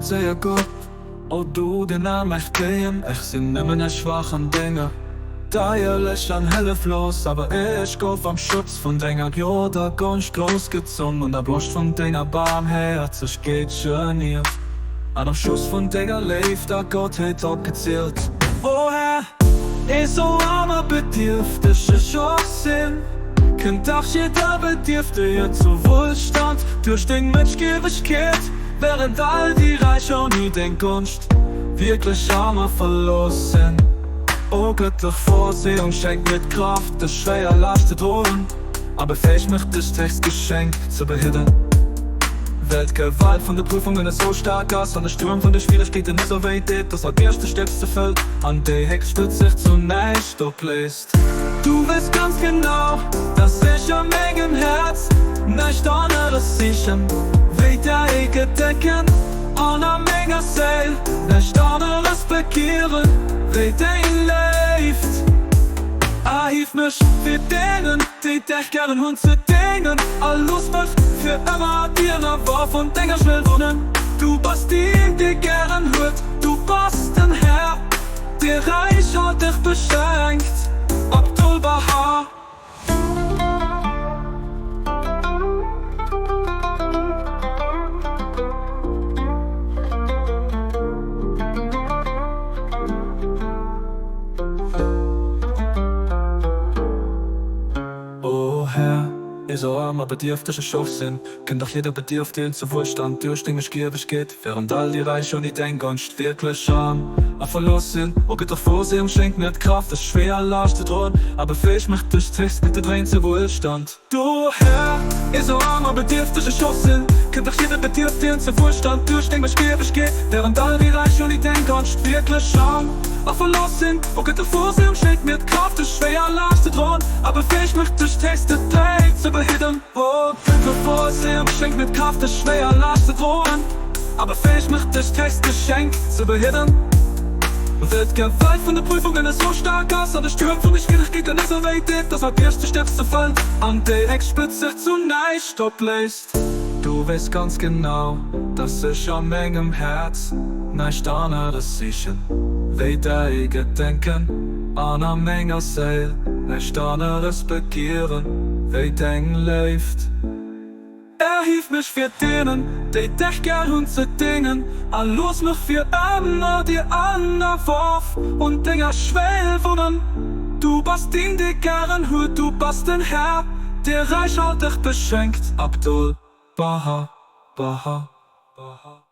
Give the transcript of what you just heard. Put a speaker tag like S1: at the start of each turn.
S1: sehr gut. Oh du, den Namen echt gehen, ich sind immer ne schwachen Dinge. Da ehrlich an helle Floss, aber ich go vom Schutz von deiner Gjorda ganz groß gezogen und der Brust von deiner Barmherz, ich geht schon hier. An dem Schuss von deiner Leif, da Gott hat auch gezählt. Oh Herr, so armer bedürfte ich auch sind. Kind auch jeder bedürfte ihr zu Wohlstand durch den Menschgewigkeit, während all die Reiche und nie den Gunst wirklich armer verloren. Oh göttlich Vorsehung schenkt mit Kraft, das schwer Last drohen, aber fähig mich das Textgeschenk zu behindern. Weltgewalt von der Prüfungen ist so stark aus, von der Sturm von der Schwierigkeiten ist so weit, dass auch der stärkste Feld an der Heck stützt sich zunächst bläst. Du weißt ganz genau, dass ich am engen Herz nicht anderes sichern, wie der Ecke decken, an der Menge Seil, nicht anderes begehren, wie dein lebt. Hilf mich für denen, die dich gern und zu dingen, alles mich für immer dir war von Dinger schnell wohnen. Du bist die gern hört, du bist ein Herr, der Reich hat dich beschenkt, Abdul Baha. So armer bedürftige Schaffsinn, kennt doch jeder Bedürfte zu Wohlstand durch den Gierig während all die Reiche und die Denkgunst wirklich arm verlassen. Oh Gott, doch Vorsehung schenkt nicht Kraft, das schwer Last zu drohen, aber fähig macht durch Text mit der Drehen zu Wohlstand. Du Herr, so armer bedürftige Schaffsinn, kennt doch jeder Bedürfte zu Wohlstand durch den Gierig während all die Reiche und die Denkgunst wirklich arm verlassen. Oh Gott, doch Vorsehung schenkt nicht Kraft, das schwer Last zu drohen, aber fähig macht durch Text der Drehen zu behindern. Oh Gott, doch Vorsehung schenkt nicht Kraft, das schwer Last zu drohen, aber fähig macht durch Text Geschenk zu behindern. Weltgewalt von der Prüfungen ist so stark aus, an der Sturm von der Schwierigkeiten ist so weit, dass auch der stärkste Fall an der Eckspitze zunächst bläst. Du weißt ganz genau, dass ich am engem Herz nicht anderes sichern, wie dein Gedenken an der Menge Seil, nicht anderes begehren, wie dein lebt. Hilf mich für denen, die dich gern und zu dingen, los mich für immer die anderen Wurf und Dinger schwer wohnen. Du bist den, die gern hört, du bist ein Herr, der Reich hat dich beschenkt, Abdul Baha, Baha, Baha.